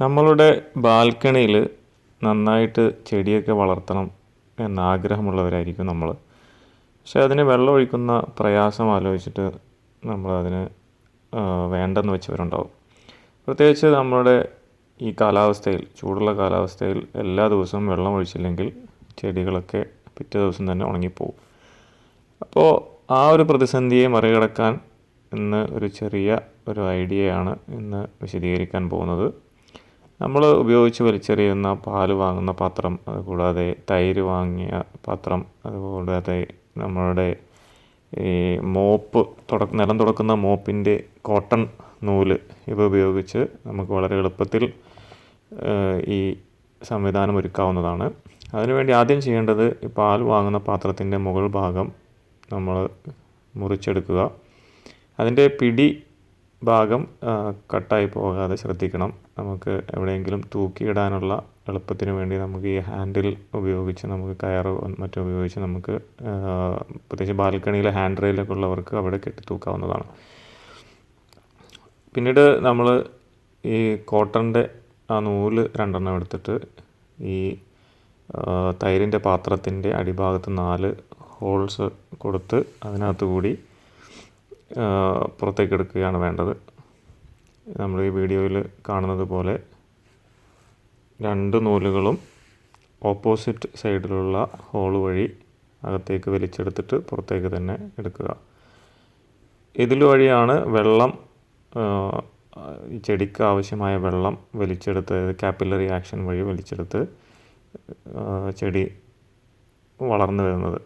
നമ്മളുടെ ബാൽക്കണിയിൽ നന്നായിട്ട് ചെടിയൊക്കെ വളർത്തണം എന്നാഗ്രഹമുള്ളവരായിരിക്കും നമ്മൾ. പക്ഷേ അതിന് വെള്ളമൊഴിക്കുന്ന പ്രയാസം ആലോചിച്ചിട്ട് നമ്മളതിന് വേണ്ടെന്ന് വെച്ചവരുണ്ടാവും. പ്രത്യേകിച്ച് നമ്മുടെ ഈ കാലാവസ്ഥയിൽ, ചൂടുള്ള കാലാവസ്ഥയിൽ എല്ലാ ദിവസവും വെള്ളം ഒഴിച്ചില്ലെങ്കിൽ ചെടികളൊക്കെ പിറ്റേ ദിവസം തന്നെ ഉണങ്ങിപ്പോവും. അപ്പോൾ ആ ഒരു പ്രതിസന്ധിയെ മറികടക്കാൻ ഇന്ന് ഒരു ചെറിയ ഐഡിയയാണ് ഇന്ന് വിശദീകരിക്കാൻ പോകുന്നത്. നമ്മൾ ഉപയോഗിച്ച് വലിച്ചെറിയുന്ന പാല് വാങ്ങുന്ന പാത്രം, അതുകൂടാതെ തൈര് വാങ്ങിയ പാത്രം, അതുകൂടാതെ നമ്മളുടെ ഈ നിലം തുടക്കുന്ന മോപ്പിൻ്റെ കോട്ടൺ നൂല്, ഇവ ഉപയോഗിച്ച് നമുക്ക് വളരെ എളുപ്പത്തിൽ ഈ സംവിധാനം ഒരുക്കാവുന്നതാണ്. അതിനുവേണ്ടി ആദ്യം ചെയ്യേണ്ടത് ഈ പാൽ വാങ്ങുന്ന പാത്രത്തിൻ്റെ മുകൾ ഭാഗം നമ്മൾ മുറിച്ചെടുക്കുക. അതിൻ്റെ പിടി ഭാഗം കട്ടായി പോകാതെ ശ്രദ്ധിക്കണം. നമുക്ക് എവിടെയെങ്കിലും തൂക്കിയിടാനുള്ള എളുപ്പത്തിന് വേണ്ടി നമുക്ക് ഈ ഹാൻഡിൽ ഉപയോഗിച്ച്, നമുക്ക് കയറ് മറ്റും ഉപയോഗിച്ച് നമുക്ക് പ്രത്യേകിച്ച് ബാൽക്കണിയിലെ ഹാൻഡ് റെയിലൊക്കെ ഉള്ളവർക്ക് അവിടെ കെട്ടി തൂക്കാവുന്നതാണ്. പിന്നീട് നമ്മൾ ഈ കോട്ടൻ്റെ ആ നൂല് 2 എടുത്തിട്ട് ഈ തൈരിൻ്റെ പാത്രത്തിൻ്റെ അടിഭാഗത്ത് 4 ഹോൾസ് കൊടുത്ത് അതിനകത്ത് കൂടി പുറത്തേക്ക് എടുക്കുകയാണ് വേണ്ടത്. നമ്മൾ ഈ വീഡിയോയിൽ കാണുന്നത് പോലെ 2 നൂലുകളും ഓപ്പോസിറ്റ് സൈഡിലുള്ള ഹോൾ വഴി അകത്തേക്ക് വലിച്ചെടുത്തിട്ട് പുറത്തേക്ക് തന്നെ എടുക്കുക. വഴിയാണ് വെള്ളം, ഈ ചെടിക്ക് ആവശ്യമായ വെള്ളം വലിച്ചെടുത്ത്, കാപ്പിലറി ആക്ഷൻ വഴി വലിച്ചെടുത്ത് ചെടി വളർന്നു വരുന്നത്.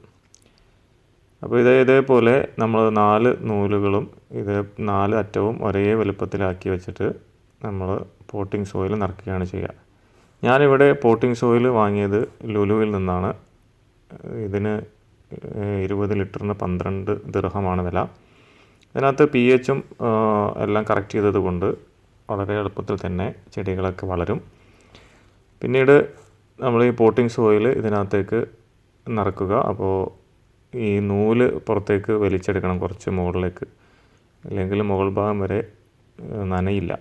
അപ്പോൾ ഇതേപോലെ നമ്മൾ 4 നൂലുകളും 4 അറ്റവും ഒരേ വലുപ്പത്തിലാക്കി വെച്ചിട്ട് നമ്മൾ പോട്ടിംഗ് സോയിൽ നിറയ്ക്കുകയാണ് ചെയ്യുക. ഞാനിവിടെ പോട്ടിംഗ് സോയിൽ വാങ്ങിയത് ലുലുവിൽ നിന്നാണ്. ഇതിന് 20 ലിറ്ററിന് 12 ദിർഹമാണ് വില. ഇതിനകത്ത് pH എല്ലാം കറക്റ്റ് ചെയ്തത് കൊണ്ട് വളരെ എളുപ്പത്തിൽ തന്നെ ചെടികളൊക്കെ വളരും. പിന്നീട് നമ്മൾ ഈ പോട്ടിംഗ് സോയിൽ ഇതിനകത്തേക്ക് നിറക്കുക. അപ്പോൾ ഈ നൂല് പുറത്തേക്ക് വലിച്ചെടുക്കണം കുറച്ച് മുകളിലേക്ക്, അല്ലെങ്കിൽ മുകൾ ഭാഗം വരെ നനയില്ല.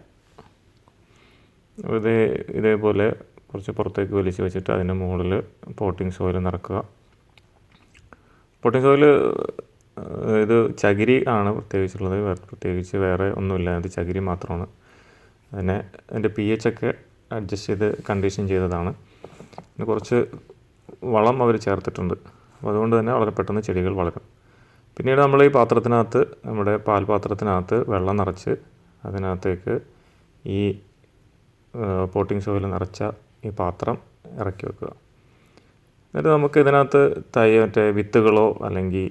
ഇതേപോലെ കുറച്ച് പുറത്തേക്ക് വലിച്ച് വെച്ചിട്ട് അതിൻ്റെ മുകളിൽ പോട്ടിംഗ് സോയിൽ നിറക്കുക. പോട്ടിംഗ് സോയിൽ ഇത് ചകിരി ആണ് പ്രത്യേകിച്ചുള്ളത്, പ്രത്യേകിച്ച് വേറെ ഒന്നുമില്ല, അത് ചകിരി മാത്രമാണ്. അതിൻ്റെ pH ഒക്കെ അഡ്ജസ്റ്റ് ചെയ്ത് കണ്ടീഷൻ ചെയ്തതാണ്. പിന്നെ കുറച്ച് വളം അവർ ചേർത്തിട്ടുണ്ട്. അപ്പോൾ അതുകൊണ്ട് തന്നെ വളരെ പെട്ടെന്ന് ചെടികൾ വളരും. പിന്നീട് നമ്മൾ ഈ പാത്രത്തിനകത്ത്, നമ്മുടെ പാൽപാത്രത്തിനകത്ത് വെള്ളം നിറച്ച് അതിനകത്തേക്ക് ഈ പോട്ടിംഗ് സോയിൽ നിറച്ച ഈ പാത്രം ഇറക്കി വെക്കുക. എന്നിട്ട് നമുക്ക് ഇതിനകത്ത് വിത്തുകളോ അല്ലെങ്കിൽ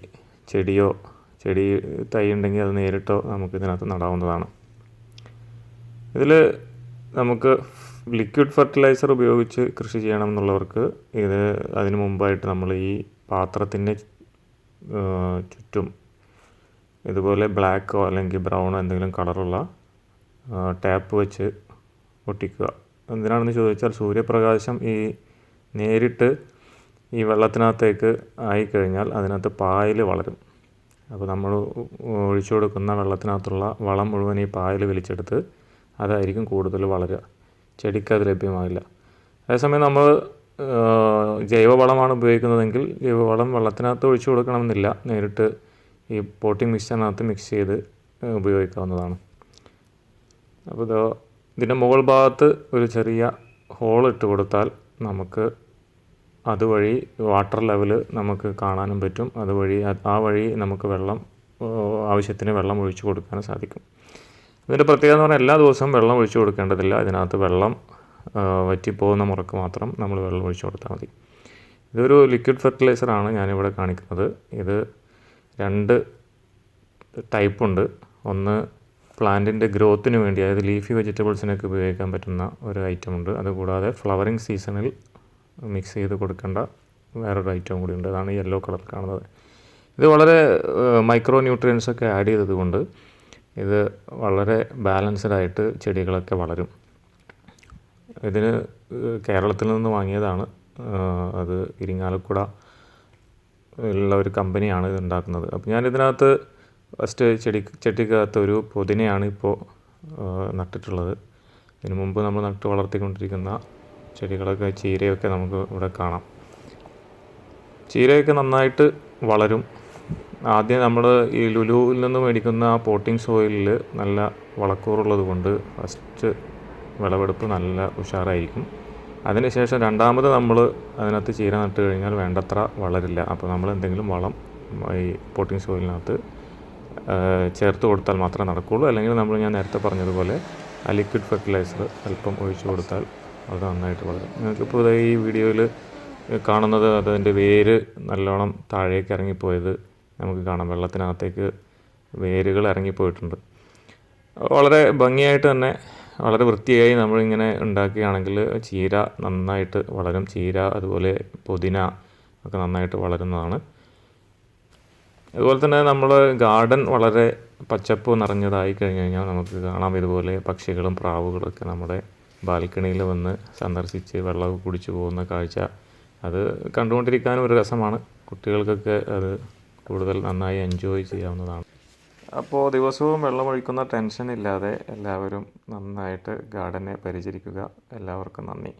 ചെടി തൈ ഉണ്ടെങ്കിൽ അത് നേരിട്ടോ നമുക്ക് ഇതിനകത്ത് നടാവുന്നതാണ്. ഇതിൽ നമുക്ക് ലിക്വിഡ് ഫെർട്ടിലൈസർ ഉപയോഗിച്ച് കൃഷി ചെയ്യണമെന്നുള്ളവർക്ക് അതിന് മുമ്പായിട്ട് നമ്മൾ ഈ പാത്രത്തിൻ്റെ ചുറ്റും ഇതുപോലെ ബ്ലാക്കോ അല്ലെങ്കിൽ ബ്രൗണോ എന്തെങ്കിലും കളറുള്ള ടാപ്പ് വെച്ച് ഒട്ടിക്കുക. എന്തിനാണെന്ന് ചോദിച്ചാൽ സൂര്യപ്രകാശം നേരിട്ട് ഈ വെള്ളത്തിനകത്തേക്ക് ആയിക്കഴിഞ്ഞാൽ അതിനകത്ത് പായൽ വളരും. അപ്പോൾ നമ്മൾ ഒഴിച്ചു കൊടുക്കുന്ന വെള്ളത്തിനകത്തുള്ള വളം മുഴുവൻ ഈ പായൽ വലിച്ചെടുത്ത് അതായിരിക്കും കൂടുതൽ വളരുക, ചെടിക്ക് അത് ലഭ്യമാകില്ല. അതേസമയം നമ്മൾ ജൈവവളമാണ് ഉപയോഗിക്കുന്നതെങ്കിൽ ജൈവവളം വെള്ളത്തിനകത്ത് ഒഴിച്ചു കൊടുക്കണമെന്നില്ല, നേരിട്ട് ഈ പോട്ടിംഗ് മിക്സ്ചറിനകത്ത് മിക്സ് ചെയ്ത് ഉപയോഗിക്കാവുന്നതാണ്. അപ്പോൾ ഇതിൻ്റെ മുകൾ ഭാഗത്ത് ഒരു ചെറിയ ഹോൾ ഇട്ട് കൊടുത്താൽ നമുക്ക് അതുവഴി വാട്ടർ ലെവൽ നമുക്ക് കാണാനും പറ്റും. ആ വഴി നമുക്ക് ആവശ്യത്തിന് വെള്ളം ഒഴിച്ചു കൊടുക്കാൻ സാധിക്കും. ഇതിൻ്റെ പ്രത്യേകത എന്ന് പറഞ്ഞാൽ എല്ലാ ദിവസവും വെള്ളം ഒഴിച്ചു കൊടുക്കേണ്ടതില്ല. ഇതിനകത്ത് വെള്ളം വറ്റിപ്പോകുന്ന മുറക്ക് മാത്രം നമ്മൾ വെള്ളം ഒഴിച്ചു കൊടുത്താൽ മതി. ഇതൊരു ലിക്വിഡ് ഫെർട്ടിലൈസറാണ് ഞാനിവിടെ കാണിക്കുന്നത്. ഇത് 2 ടൈപ്പുണ്ട്. ഒന്ന് പ്ലാന്റിൻ്റെ ഗ്രോത്തിന് വേണ്ടി, അതായത് ലീഫി വെജിറ്റബിൾസിനൊക്കെ ഉപയോഗിക്കാൻ പറ്റുന്ന ഒരു ഐറ്റമുണ്ട്. അതുകൂടാതെ ഫ്ലവറിങ് സീസണിൽ മിക്സ് ചെയ്ത് കൊടുക്കേണ്ട വേറൊരു ഐറ്റം കൂടി ഉണ്ട്. അതാണ് യെല്ലോ കളർ കാണുന്നത്. ഇത് വളരെ മൈക്രോ ന്യൂട്രിയൻസ് ഒക്കെ ആഡ് ചെയ്തതുകൊണ്ട് ഇത് വളരെ ബാലൻസ്ഡായിട്ട് ചെടികളൊക്കെ വളരും. ഇതിന് കേരളത്തിൽ നിന്ന് വാങ്ങിയതാണ്. അത് ഇരിങ്ങാലക്കുട ഉള്ള ഒരു കമ്പനിയാണ് ഇത് ഉണ്ടാക്കുന്നത്. അപ്പോൾ ഞാനിതിനകത്ത് ഫസ്റ്റ് ചെടിക്കകത്ത് ഒരു പുതിനയാണ് ഇപ്പോൾ നട്ടിട്ടുള്ളത്. ഇതിനു മുമ്പ് നമ്മൾ നട്ട് വളർത്തിക്കൊണ്ടിരിക്കുന്ന ചെടികളൊക്കെ ചീരയൊക്കെ നമുക്ക് ഇവിടെ കാണാം. ചീരയൊക്കെ നന്നായിട്ട് വളരും. ആദ്യം നമ്മൾ ഈ ലുലുവിൽ നിന്ന് മേടിക്കുന്ന ആ പോട്ടിംഗ് സോയിലിൽ നല്ല വളക്കൂറുള്ളത് കൊണ്ട് ഫസ്റ്റ് വിളവെടുപ്പ് നല്ല ഉഷാറായിരിക്കും. അതിനുശേഷം രണ്ടാമത് നമ്മൾ അതിനകത്ത് ചീര നട്ട് കഴിഞ്ഞാൽ വേണ്ടത്ര വളരില്ല. അപ്പോൾ നമ്മൾ എന്തെങ്കിലും വളം ഈ പോട്ടിംഗ് സോയിലിനകത്ത് ചേർത്ത് കൊടുത്താൽ മാത്രമേ നടക്കുകയുള്ളൂ. അല്ലെങ്കിൽ ഞാൻ നേരത്തെ പറഞ്ഞതുപോലെ ആ ലിക്വിഡ് ഫെർട്ടിലൈസർ അല്പം ഒഴിച്ചു കൊടുത്താൽ അത് നന്നായിട്ട് വളരും. നിങ്ങൾക്കിപ്പോൾ ഈ വീഡിയോയിൽ കാണുന്നത് അതിൻ്റെ വേര് നല്ലോണം താഴേക്ക് ഇറങ്ങിപ്പോയത് നമുക്ക് കാണാം. വെള്ളത്തിനകത്തേക്ക് വേരുകൾ ഇറങ്ങിപ്പോയിട്ടുണ്ട്. വളരെ ഭംഗിയായിട്ട് തന്നെ വളരെ വൃത്തിയായി നമ്മളിങ്ങനെ ഉണ്ടാക്കുകയാണെങ്കിൽ ചീര നന്നായിട്ട് വളരും. ചീര അതുപോലെ പുതിന ഒക്കെ നന്നായിട്ട് വളരുന്നതാണ്. അതുപോലെ തന്നെ നമ്മൾ ഗാർഡൻ വളരെ പച്ചപ്പ് നിറഞ്ഞതായി കഴിഞ്ഞ് കഴിഞ്ഞാൽ നമുക്ക് കാണാം ഇതുപോലെ പക്ഷികളും പ്രാവുകളൊക്കെ നമ്മുടെ ബാൽക്കണിയിൽ വന്ന് സന്ദർശിച്ച് വെള്ളമൊക്കെ കുടിച്ചു പോകുന്ന കാഴ്ച. അത് കണ്ടുകൊണ്ടിരിക്കാനും ഒരു രസമാണ്. കുട്ടികൾക്കൊക്കെ അത് കൂടുതൽ നന്നായി എൻജോയ് ചെയ്യാവുന്നതാണ്. അപ്പോൾ ദിവസവും വെള്ളമൊഴിക്കുന്ന ടെൻഷൻ ഇല്ലാതെ എല്ലാവരും നന്നായിട്ട് ഗാർഡനെ പരിചരിക്കുക. എല്ലാവർക്കും നന്ദി.